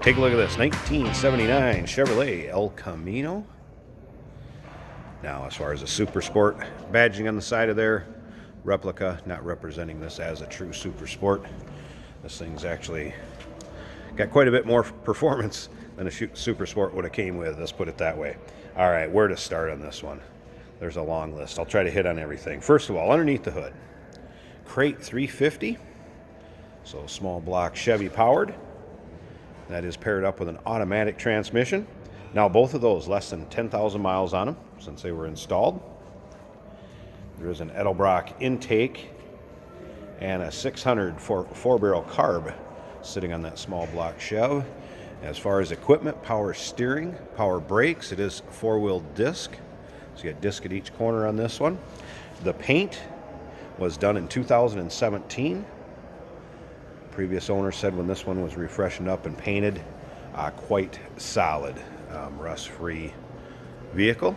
Take a look at this 1979 Chevrolet El Camino. Now, as far as the Super Sport badging on the side of there, replica, not representing this as a true Super Sport. This thing's actually got quite a bit more performance than a Super Sport would have came with. Let's put it that way. All right, where to start on this one? There's a long list. I'll try to hit on everything. First of all, underneath the hood, crate 350. So small block Chevy powered. That is paired up with an automatic transmission. Now both of those less than 10,000 miles on them since they were installed. There is an Edelbrock intake and a 600 four-barrel carb sitting on that small block Chev. As far as equipment, power steering, power brakes, it is four-wheel disc. So you got disc at each corner on this one. The paint was done in 2017. Previous owner said when this one was refreshened up and painted, quite solid, rust-free vehicle.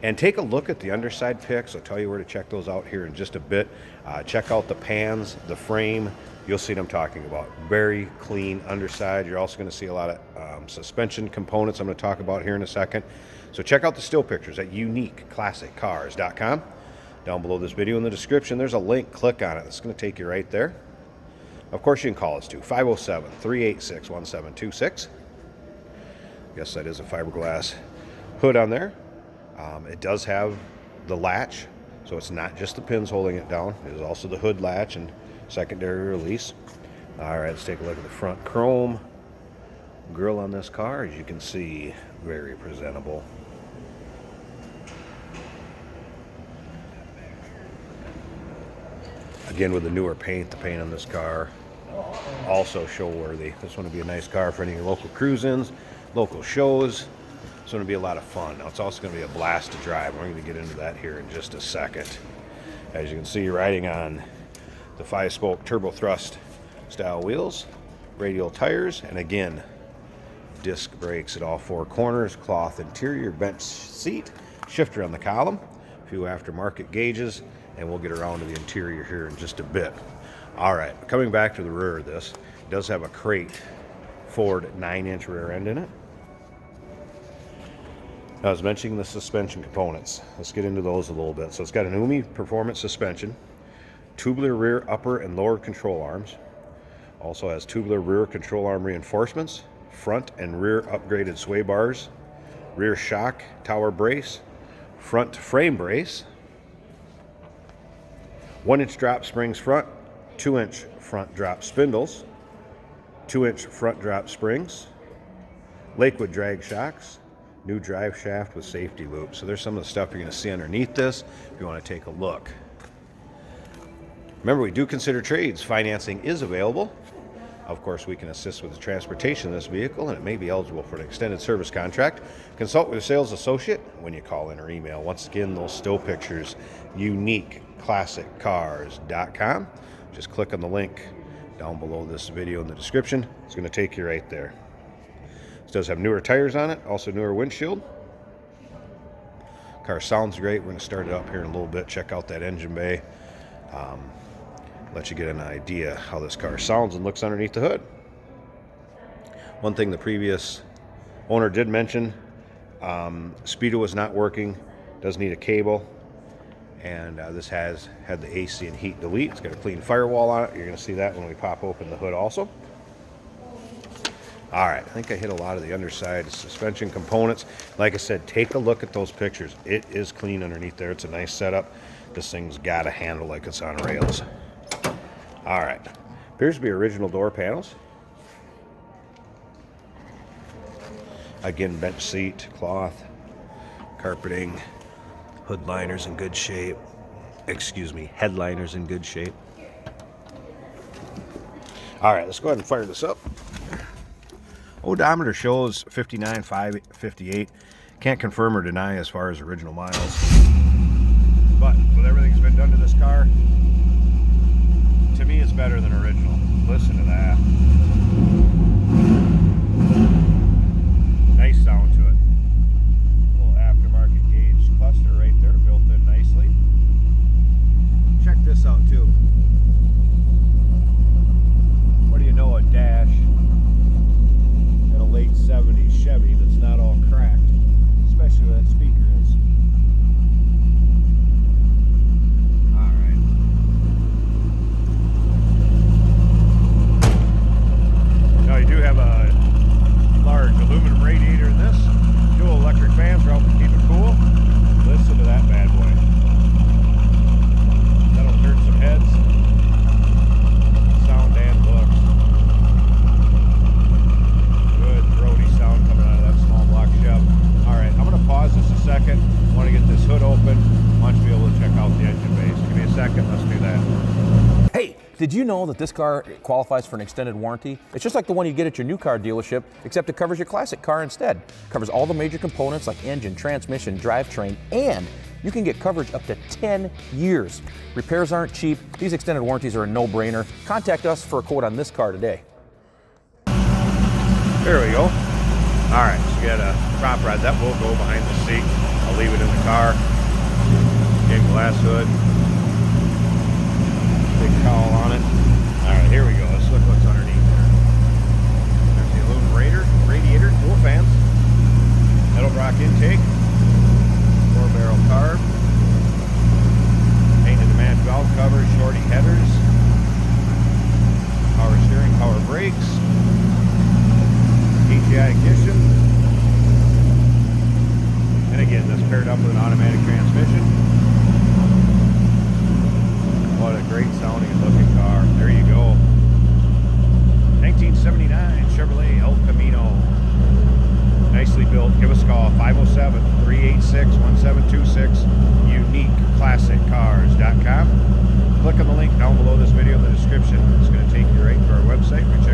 And take a look at the underside pics. I'll tell you where to check those out here in just a bit. Check out the pans, the frame. You'll see what I'm talking about. Very clean underside. You're also going to see a lot of suspension components I'm going to talk about here in a second. So check out the still pictures at uniqueclassiccars.com. Down below this video in the description, there's a link. Click on it. It's going to take you right there. Of course, you can call us too, 507-386-1726. Yes, that is a fiberglass hood on there. It does have the latch, so it's not just the pins holding it down. It is also the hood latch and secondary release. All right, let's take a look at the front chrome grille on this car. As you can see, very presentable. Again, with the newer paint, the paint on this car also show worthy. This one would be a nice car for any local cruise-ins, local shows. It's going to be a lot of fun. Now, it's also going to be a blast to drive. We're going to get into that here in just a second. As you can see, you're riding on the 5-spoke turbo thrust style wheels, radial tires, and again, disc brakes at all four corners, cloth interior, bench seat, shifter on the column, a few aftermarket gauges, and we'll get around to the interior here in just a bit. All right, coming back to the rear of this, it does have a crate Ford 9-inch rear end in it. Now, I was mentioning the suspension components. Let's get into those a little bit. So it's got an UMI performance suspension, tubular rear upper and lower control arms. Also has tubular rear control arm reinforcements, front and rear upgraded sway bars, rear shock tower brace, front frame brace, 1-inch drop springs front, 2-inch front drop spindles, 2-inch front drop springs, Lakewood drag shocks, new drive shaft with safety loops. So there's some of the stuff you're going to see underneath this if you want to take a look. Remember, we do consider trades. Financing is available. Of course, we can assist with the transportation of this vehicle, and it may be eligible for an extended service contract. Consult with your sales associate when you call in or email. Once again, those still pictures, uniqueclassiccars.com. Just click on the link down below this video in the description. It's going to take you right there. This does have newer tires on it, also newer windshield. Car sounds great. We're going to start it up here in a little bit. Check out that engine bay. Let you get an idea how this car sounds and looks underneath the hood. One thing the previous owner did mention, speedo was not working, does need a cable, and this has had the AC and heat delete. It's got a clean firewall on it. You're going to see that when we pop open the hood also. All right, I think I hit a lot of the underside suspension components. Like I said, take a look at those pictures. It is clean underneath there. It's a nice setup. This thing's got a handle like it's on rails. All right, appears to be original door panels. Again, bench seat, cloth, carpeting, hood liners in good shape. Excuse me, headliners in good shape. All right, let's go ahead and fire this up. Odometer shows 59,558. Can't confirm or deny as far as original miles. But with everything that's been done to this car, to me it's better than original. Listen to that. Nice sound to it. Little aftermarket gauge cluster right there, built in nicely. Check this out too. What do you know, a dash and a second. Let's do that. Hey, did you know that this car qualifies for an extended warranty? It's just like the one you get at your new car dealership, except it covers your classic car instead. It covers all the major components like engine, transmission, drivetrain, and you can get coverage up to 10 years. Repairs aren't cheap. These extended warranties are a no-brainer. Contact us for a quote on this car today. There we go. All right, so we got a prop rod. That will go behind the seat. I'll leave it in the car. Big glass hood. Big cowl on it. All right, here we go. Let's look what's underneath there. There's the aluminum radiator, dual fans, Edelbrock intake, 4-barrel carb, painted to match valve covers, shorty headers, power steering, power brakes, HEI ignition, and again, that's paired up with an automatic transmission. What a great sounding and looking car. There you go. 1979 Chevrolet El Camino. Nicely built. Give us a call, 507-386-1726, uniqueclassiccars.com. Click on the link down below this video in the description. It's going to take you right to our website, which